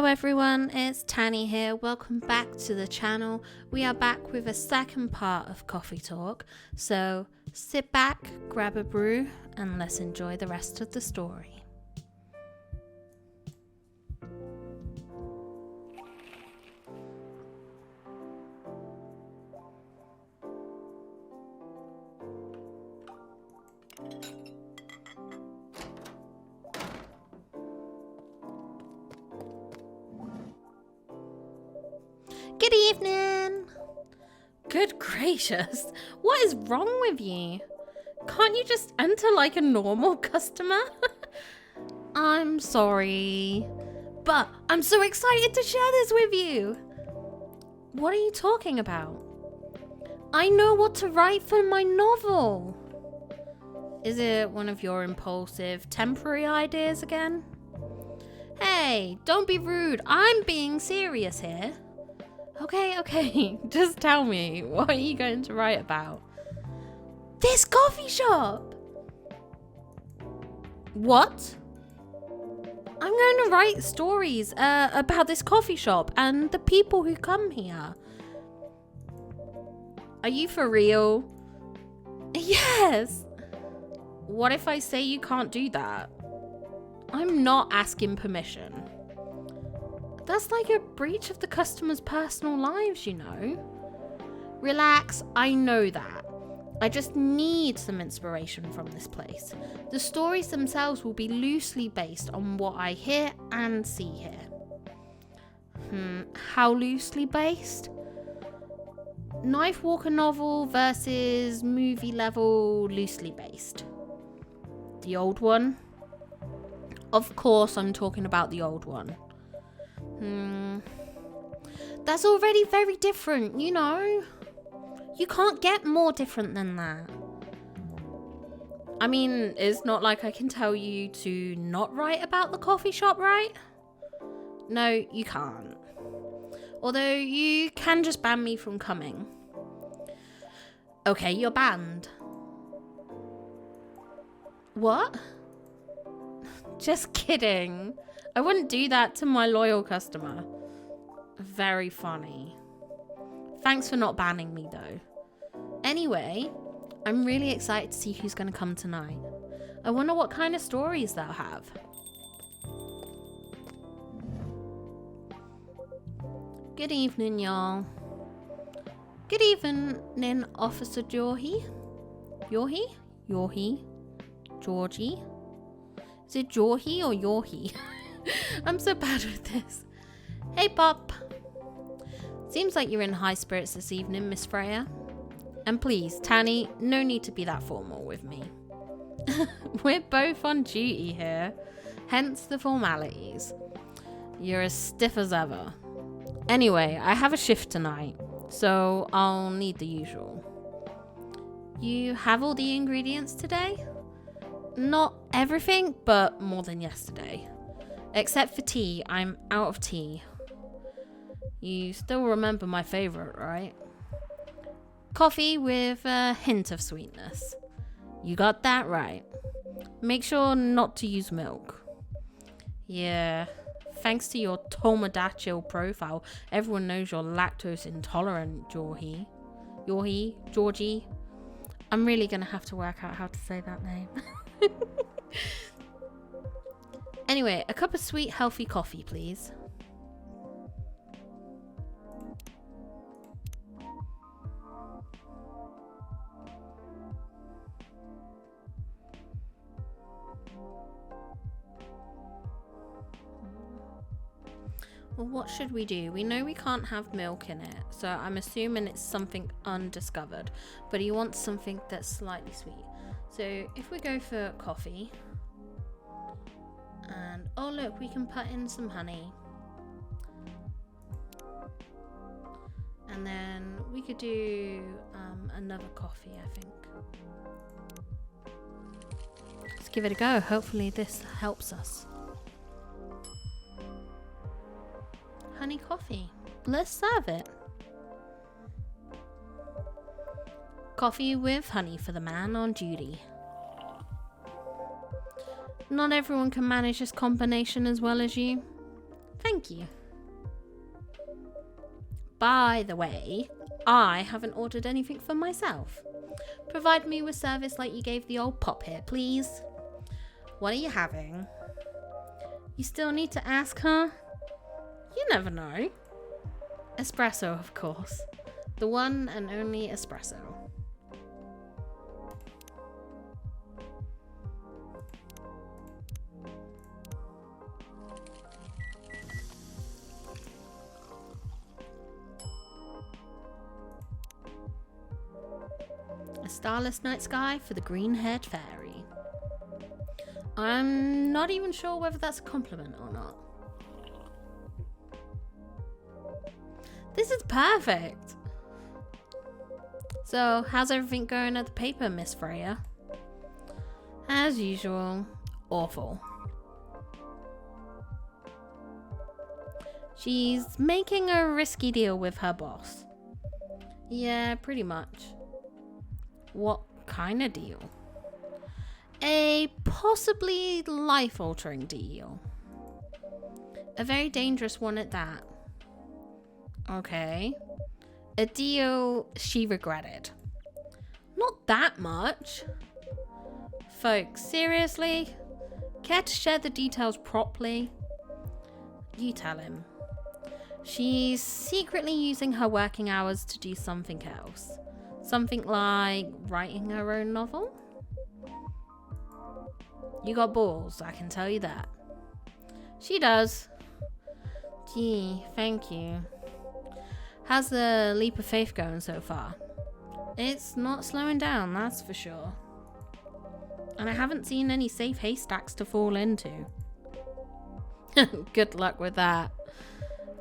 everyone, it's Tanny here. Welcome back to the channel. We are back with a second part of Coffee Talk. So sit back, grab a brew, and let's enjoy the rest of the story. Good evening. Good gracious, what is wrong with you? Can't you just enter like a normal customer? I'm sorry, but I'm so excited to share this with you. What are you talking about? I know what to write for my novel. Is it one of your impulsive temporary ideas again? Hey, don't be rude. I'm being serious here. Okay, just tell me, what are you going to write about? This coffee shop! What? I'm going to write stories about this coffee shop and the people who come here. Are you for real? Yes! What if I say you can't do that? I'm not asking permission. That's like a breach of the customer's personal lives, you know. Relax, I know that. I just need some inspiration from this place. The stories themselves will be loosely based on what I hear and see here. How loosely based? Knife Walker novel versus movie level loosely based. The old one? Of course I'm talking about the old one. That's already very different, you know. You can't get more different than that. I mean, it's not like I can tell you to not write about the coffee shop, right? No, you can't. Although you can just ban me from coming. Okay, you're banned. What? Just kidding. I wouldn't do that to my loyal customer. Very funny. Thanks for not banning me though. Anyway, I'm really excited to see who's going to come tonight. I wonder what kind of stories they'll have. Good evening, y'all. Good evening, Officer Jorji. Jorji? Is it Jorji or Jorji? I'm so bad with this. Hey, Pop. Seems like you're in high spirits this evening, Miss Freya. And please, Tanny, no need to be that formal with me. We're both on duty here, hence the formalities. You're as stiff as ever. Anyway, I have a shift tonight, so I'll need the usual. You have all the ingredients today? Not everything, but more than yesterday. Except for tea, I'm out of tea. You still remember my favourite, right? Coffee with a hint of sweetness. You got that right. Make sure not to use milk. Yeah, thanks to your Tomodachi profile, everyone knows you're lactose intolerant, Jorji. I'm really gonna have to work out how to say that name. Anyway, a cup of sweet, healthy coffee, please. Well, what should we do? We know we can't have milk in it, so I'm assuming it's something undiscovered, but he wants something that's slightly sweet. So if we go for coffee, and oh look, we can put in some honey, and then we could do another coffee, I think. Let's give it a go. Hopefully this helps us. Honey coffee. Let's serve it. Coffee with honey for the man on duty. Not everyone can manage this combination as well as you. Thank you. By the way, I haven't ordered anything for myself. Provide me with service like you gave the old pop here, please. What are you having? You still need to ask her? You never know. Espresso, of course. The one and only espresso. A starless night sky for the green-haired fairy. I'm not even sure whether that's a compliment or not. This is perfect. So, how's everything going at the paper, Miss Freya? As usual, awful. She's making a risky deal with her boss. Yeah, pretty much. What kind of deal? A possibly life-altering deal. A very dangerous one at that. Okay. A deal she regretted. Not that much. Folks, seriously? Care to share the details properly? You tell him. She's secretly using her working hours to do something else. Something like writing her own novel? You got balls, I can tell you that. She does. Gee, thank you. How's the leap of faith going so far? It's not slowing down, that's for sure. And I haven't seen any safe haystacks to fall into. Good luck with that.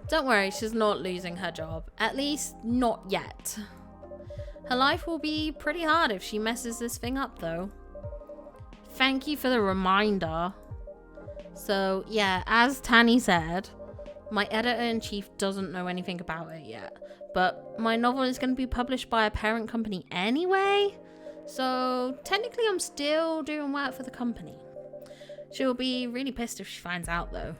Don't worry, she's not losing her job. At least, not yet. Her life will be pretty hard if she messes this thing up, though. Thank you for the reminder. So, yeah, as Tanny said, my editor-in-chief doesn't know anything about it yet. But my novel is going to be published by a parent company anyway. So, technically I'm still doing work for the company. She'll be really pissed if she finds out, though.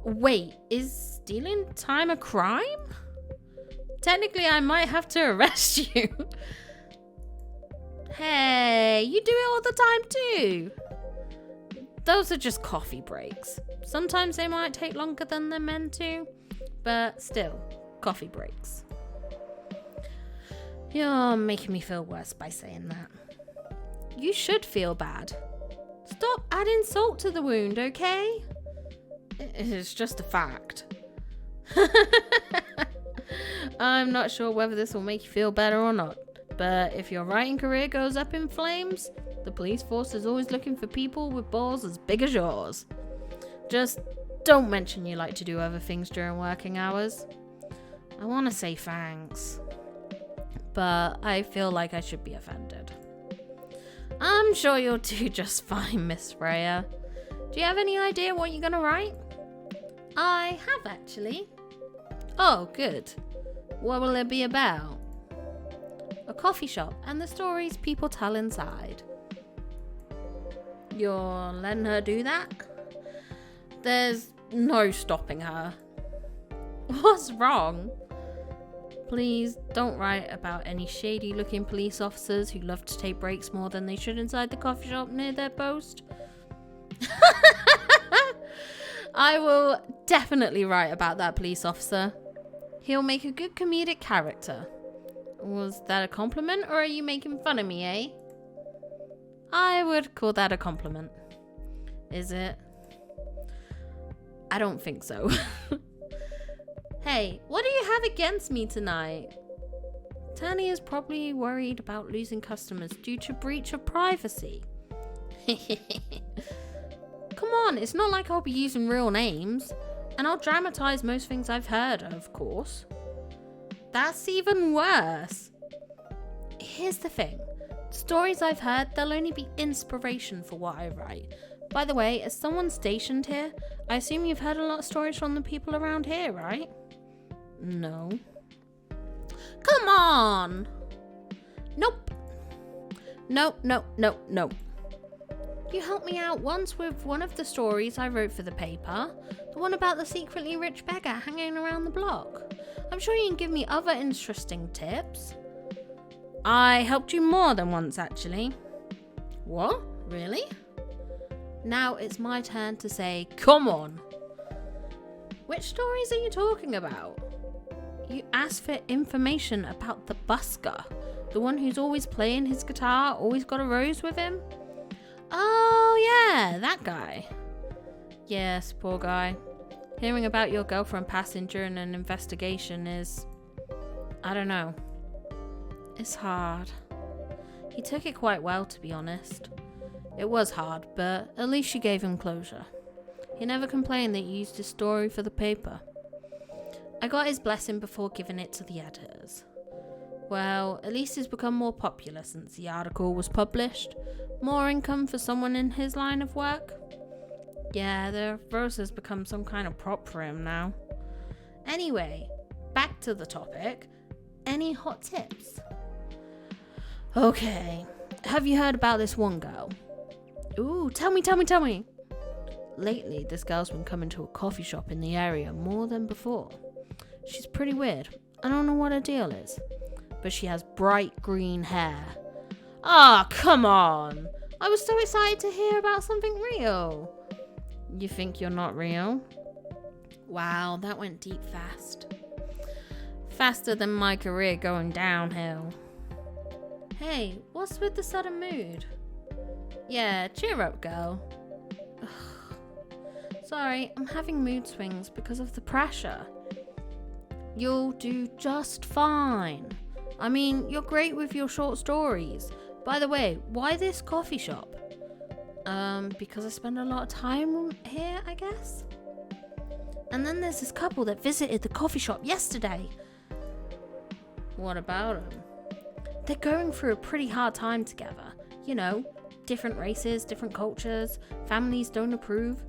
Wait, is stealing time a crime? Technically, I might have to arrest you. Hey, you do it all the time too. Those are just coffee breaks. Sometimes they might take longer than they're meant to, but still, coffee breaks. You're making me feel worse by saying that. You should feel bad. Stop adding salt to the wound, okay? It's just a fact. I'm not sure whether this will make you feel better or not, but if your writing career goes up in flames, the police force is always looking for people with balls as big as yours. Just don't mention you like to do other things during working hours. I want to say thanks, but I feel like I should be offended. I'm sure you'll do just fine, Miss Freya. Do you have any idea what you're going to write? I have, actually. Oh, good. What will it be about? A coffee shop and the stories people tell inside. You're letting her do that? There's no stopping her. What's wrong? Please don't write about any shady looking police officers who love to take breaks more than they should inside the coffee shop near their post. I will definitely write about that police officer. He'll make a good comedic character. Was that a compliment, or are you making fun of me, eh? I would call that a compliment. Is it? I don't think so. Hey, what do you have against me tonight? Tanny is probably worried about losing customers due to breach of privacy. Come on, it's not like I'll be using real names. And I'll dramatize most things I've heard, of course. That's even worse. Here's the thing. Stories I've heard, they'll only be inspiration for what I write. By the way, as someone stationed here, I assume you've heard a lot of stories from the people around here, right? No. Come on! Nope. Nope. You helped me out once with one of the stories I wrote for the paper. The one about the secretly rich beggar hanging around the block. I'm sure you can give me other interesting tips. I helped you more than once, actually. What? Really? Now it's my turn to say, come on. Which stories are you talking about? You asked for information about the busker. The one who's always playing his guitar, always got a rose with him? Oh yeah, that guy. Yes, poor guy. Hearing about your girlfriend passing during an investigation is... I don't know. It's hard. He took it quite well, to be honest. It was hard, but at least you gave him closure. He never complained that you used his story for the paper. I got his blessing before giving it to the editors. Well, at least he's become more popular since the article was published. More income for someone in his line of work. Yeah, the rose has become some kind of prop for him now. Anyway, back to the topic. Any hot tips? Okay, have you heard about this one girl? Ooh, tell me. Lately, this girl's been coming to a coffee shop in the area more than before. She's pretty weird. I don't know what her deal is. But she has bright green hair. Ah, come on! I was so excited to hear about something real. You think you're not real? Wow, that went deep fast. Faster than my career going downhill. Hey, what's with the sudden mood? Yeah, cheer up, girl. Ugh. Sorry, I'm having mood swings because of the pressure. You'll do just fine. I mean, you're great with your short stories. By the way, why this coffee shop? Because I spend a lot of time here, I guess. And then there's this couple that visited the coffee shop yesterday. What about them? They're going through a pretty hard time together. You know, different races, different cultures, families don't approve.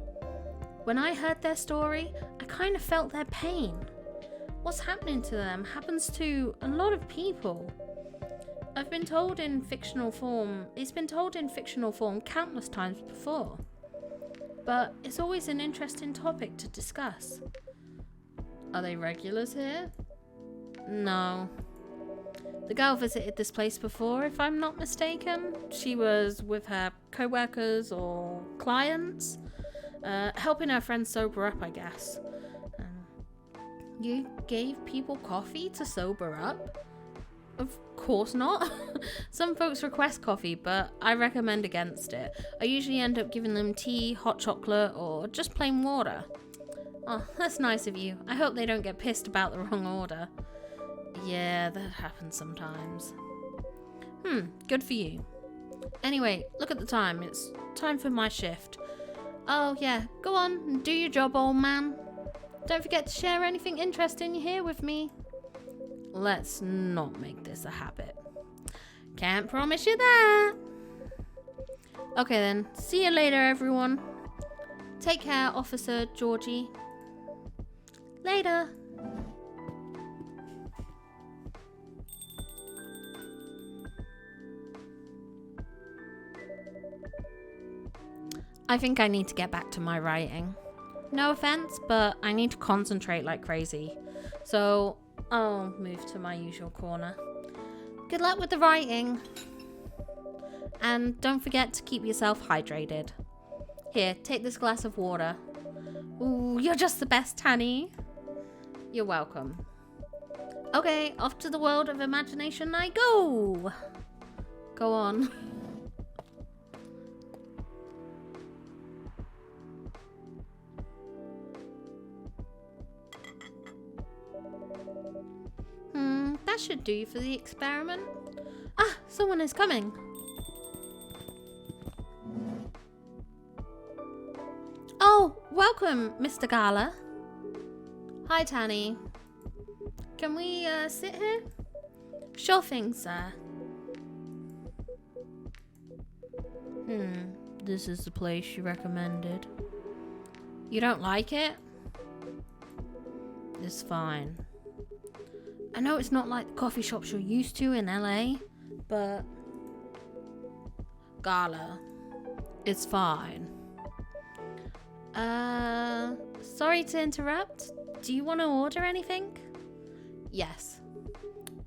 When I heard their story, I kind of felt their pain. What's happening to them happens to a lot of people. It's been told in fictional form countless times before. But it's always an interesting topic to discuss. Are they regulars here? No. The girl visited this place before, if I'm not mistaken. She was with her co-workers or clients, helping her friends sober up, I guess. You gave people coffee to sober up? Of course not. Some folks request coffee, but I recommend against it. I usually end up giving them tea, hot chocolate, or just plain water. Oh, that's nice of you. I hope they don't get pissed about the wrong order. Yeah, that happens sometimes. Good for you. Anyway, look at the time. It's time for my shift. Oh yeah, go on and do your job, old man. Don't forget to share anything interesting you hear with me. Let's not make this a habit. Can't promise you that. Okay then, see you later everyone. Take care, Officer Jorji. Later. I think I need to get back to my writing. No offense, but I need to concentrate like crazy. So I'll move to my usual corner. Good luck with the writing. And don't forget to keep yourself hydrated. Here, take this glass of water. Ooh, you're just the best, Tanny. You're welcome. Okay, off to the world of imagination I go. Go on. That should do for the experiment. Ah, someone is coming. Oh, welcome, Mr. Gala. Hi, Tanny. Can we sit here? Sure thing, sir. This is the place you recommended. You don't like it? It's fine. I know it's not like the coffee shops you're used to in LA, but... Gala, it's fine. Sorry to interrupt. Do you want to order anything? Yes.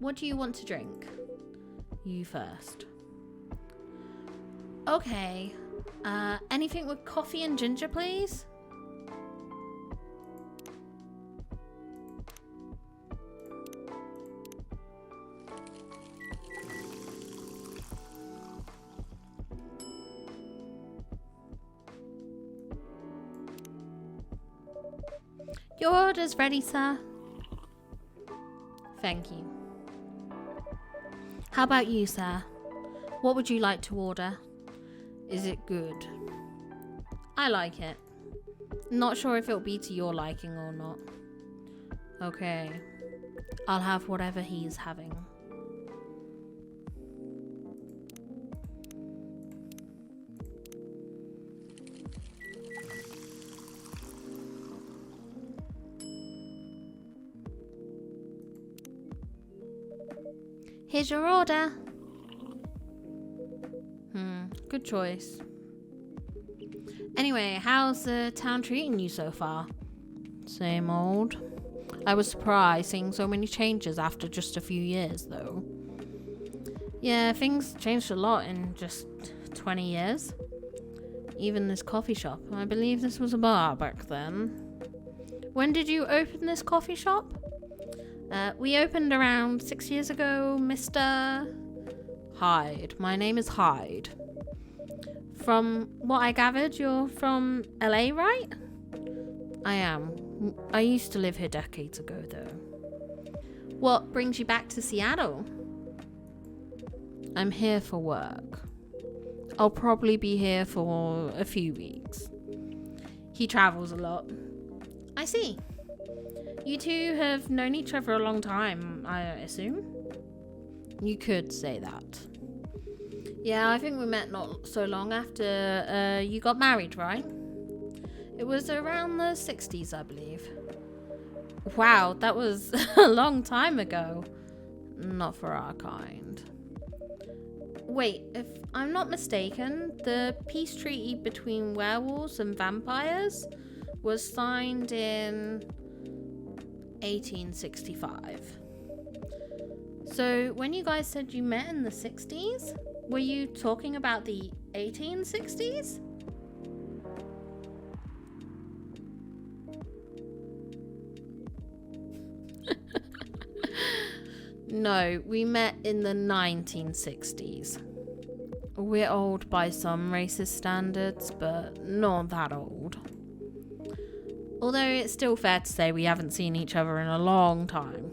What do you want to drink? You first. Okay. Anything with coffee and ginger, please? Your order's ready, sir. Thank you. How about you, sir? What would you like to order? Is it good? I like it. Not sure if it'll be to your liking or not. Okay. I'll have whatever he's having. Here's your order. Good choice. Anyway, how's the town treating you so far? Same old. I was surprised seeing so many changes after just a few years, though. Yeah, things changed a lot in just 20 years. Even this coffee shop. I believe this was a bar back then. When did you open this coffee shop? We opened around 6 years ago, Mr. Hyde. My name is Hyde. From what I gathered, you're from LA, right? I am. I used to live here decades ago, though. What brings you back to Seattle? I'm here for work. I'll probably be here for a few weeks. He travels a lot. I see. You two have known each other a long time, I assume? You could say that. Yeah, I think we met not so long after you got married, right? It was around the 60s, I believe. Wow, that was a long time ago. Not for our kind. Wait, if I'm not mistaken, the peace treaty between werewolves and vampires was signed in 1865. So when you guys said you met in the 60s, were you talking about the 1860s? No, we met in the 1960s. We're old by some racist standards, but not that old. Although it's still fair to say we haven't seen each other in a long time.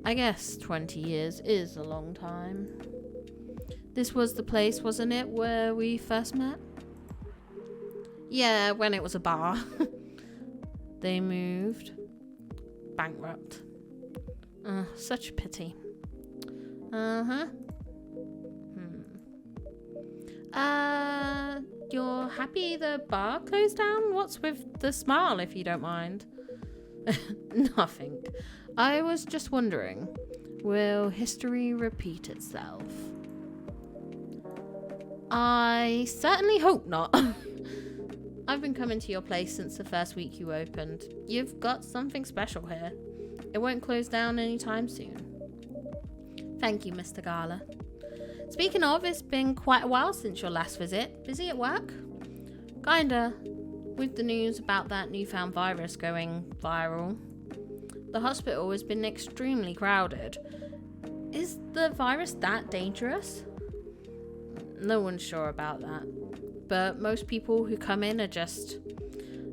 I guess 20 years is a long time. This was the place, wasn't it, where we first met? Yeah, when it was a bar. They moved. Bankrupt. Such a pity. You're happy the bar closed down? What's with the smile, if you don't mind? Nothing. I was just wondering, will history repeat itself? I certainly hope not. I've been coming to your place since the first week you opened. You've got something special here. It won't close down anytime soon. Thank you, Mr. Gala. Speaking of, it's been quite a while since your last visit. Busy at work? Kinda. With the news about that newfound virus going viral. The hospital has been extremely crowded. Is the virus that dangerous? No one's sure about that. But most people who come in are just...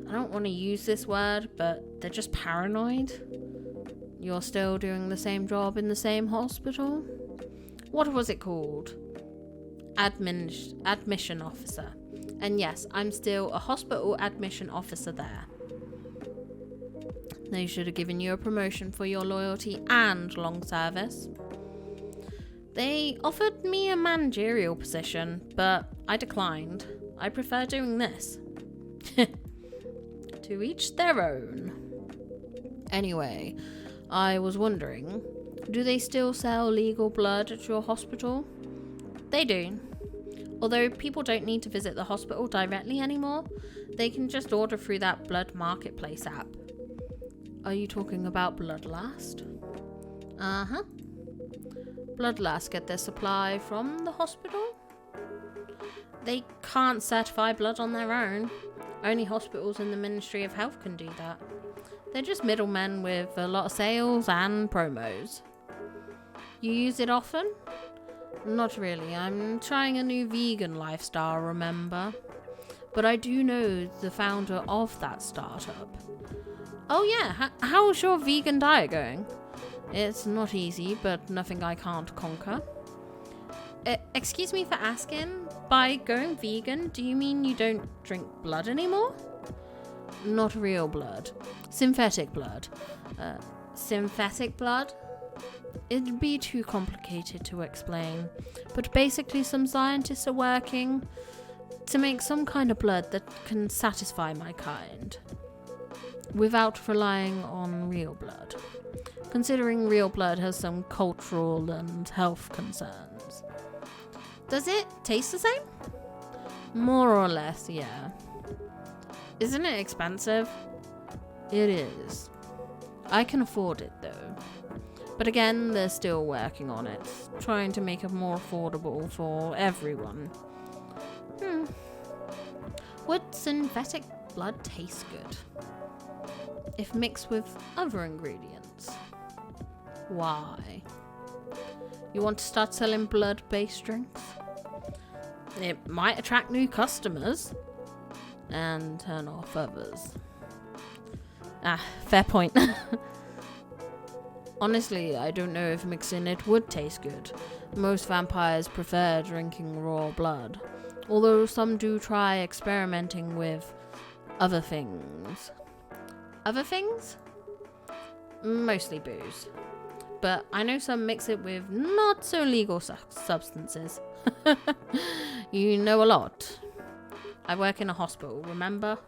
I don't want to use this word, but they're just paranoid. You're still doing the same job in the same hospital? What was it called? Admission officer. And yes, I'm still a hospital admission officer there. They should have given you a promotion for your loyalty and long service. They offered me a managerial position, but I declined. I prefer doing this. To each their own. Anyway, I was wondering, do they still sell legal blood at your hospital? They do. Although people don't need to visit the hospital directly anymore, they can just order through that blood marketplace app. Are you talking about Bloodlust? Uh-huh. Bloodlust get their supply from the hospital? They can't certify blood on their own. Only hospitals in the Ministry of Health can do that. They're just middlemen with a lot of sales and promos. You use it often? Not really. I'm trying a new vegan lifestyle, remember? But I do know the founder of that startup. Oh yeah, how's your vegan diet going? It's not easy, but nothing I can't conquer. Excuse me for asking, by going vegan, do you mean you don't drink blood anymore? Not real blood. Synthetic blood. Synthetic blood? It'd be too complicated to explain, but basically some scientists are working to make some kind of blood that can satisfy my kind, without relying on real blood, considering real blood has some cultural and health concerns. Does it taste the same? More or less, yeah. Isn't it expensive? It is. I can afford it though. But again, they're still working on it, trying to make it more affordable for everyone. Would synthetic blood taste good if mixed with other ingredients? Why? You want to start selling blood-based drinks? It might attract new customers and turn off others. Fair point. Honestly, I don't know if mixing it would taste good. Most vampires prefer drinking raw blood, although some do try experimenting with other things. Other things? Mostly booze. But I know some mix it with not so legal substances. You know a lot. I work in a hospital, remember?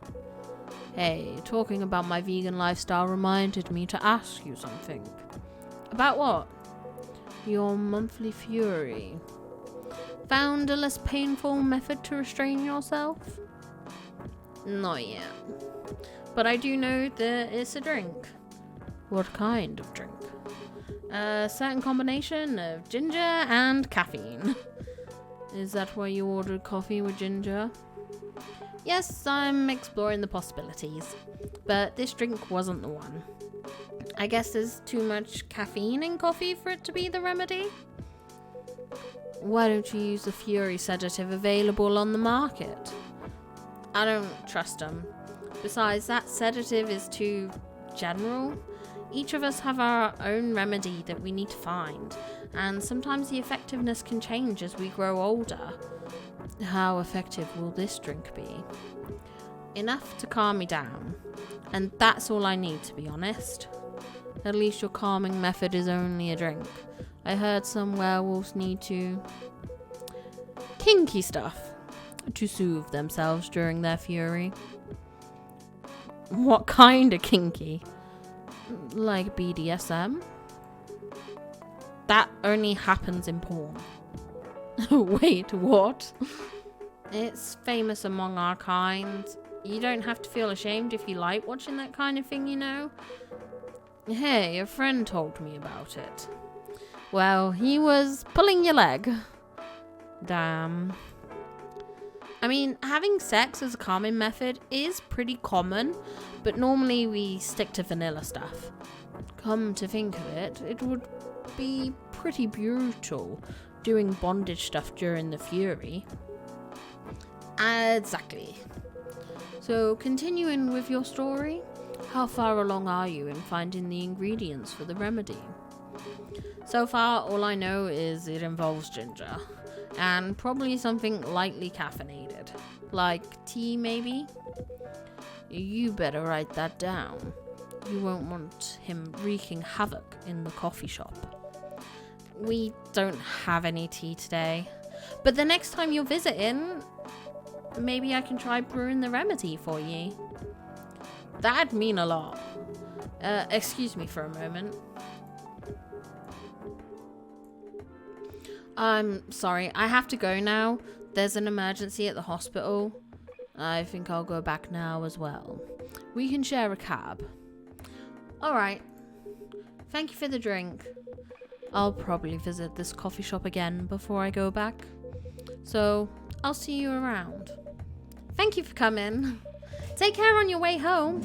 Hey, talking about my vegan lifestyle reminded me to ask you something. About what? Your monthly fury. Found a less painful method to restrain yourself? Not yet. But I do know that it's a drink. What kind of drink? A certain combination of ginger and caffeine. Is that why you ordered coffee with ginger? Yes, I'm exploring the possibilities. But this drink wasn't the one. I guess there's too much caffeine in coffee for it to be the remedy. Why don't you use the Fury sedative available on the market? I don't trust them. Besides, that sedative is too general. Each of us have our own remedy that we need to find, and sometimes the effectiveness can change as we grow older. How effective will this drink be? Enough to calm me down, and that's all I need, to be honest. At least your calming method is only a drink. I heard some werewolves need to... kinky stuff to soothe themselves during their fury. What kind of kinky? Like BDSM? That only happens in porn. Wait, what? It's famous among our kind. You don't have to feel ashamed if you like watching that kind of thing, you know? Hey, a friend told me about it. Well, he was pulling your leg. Damn. I mean, having sex as a calming method is pretty common, but normally we stick to vanilla stuff. Come to think of it, it would be pretty brutal doing bondage stuff during the fury. Exactly. So, continuing with your story, how far along are you in finding the ingredients for the remedy? So far, all I know is it involves ginger, and probably something lightly caffeinated, like tea maybe? You better write that down. You won't want him wreaking havoc in the coffee shop. We don't have any tea today, but the next time you're visiting, maybe I can try brewing the remedy for you. That'd mean a lot. Excuse me for a moment. I'm sorry, I have to go now. There's an emergency at the hospital. I think I'll go back now as well. We can share a cab. Alright. Thank you for the drink. I'll probably visit this coffee shop again before I go back. So, I'll see you around. Thank you for coming. Take care on your way home.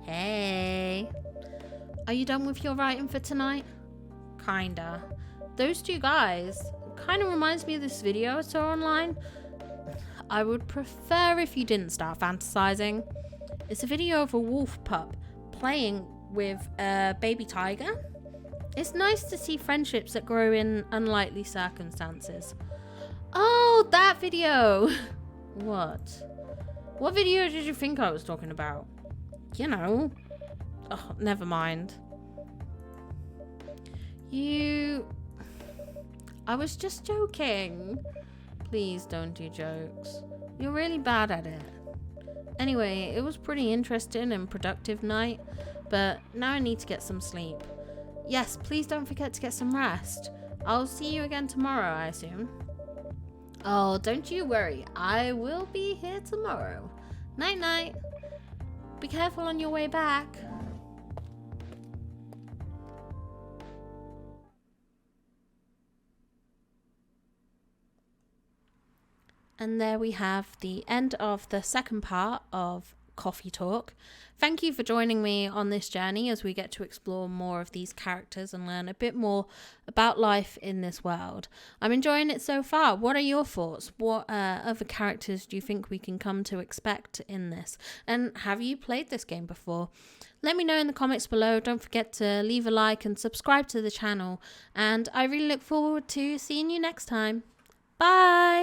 Hey. Are you done with your writing for tonight? Kinda. Those two guys kind of reminds me of this video I saw online. I would prefer if you didn't start fantasizing. It's a video of a wolf pup playing with a baby tiger. It's nice to see friendships that grow in unlikely circumstances. Oh, that video! What? What video did you think I was talking about? You know. Oh, never mind. I was just joking. Please don't do jokes. You're really bad at it. Anyway, it was pretty interesting and productive night, but now I need to get some sleep. Yes, please don't forget to get some rest. I'll see you again tomorrow, I assume. Oh, don't you worry. I will be here tomorrow. Night night. Be careful on your way back. And there we have the end of the second part of Coffee Talk. Thank you for joining me on this journey as we get to explore more of these characters and learn a bit more about life in this world. I'm enjoying it so far. What are your thoughts? What other characters do you think we can come to expect in this? And have you played this game before? Let me know in the comments below. Don't forget to leave a like and subscribe to the channel. And I really look forward to seeing you next time. Bye!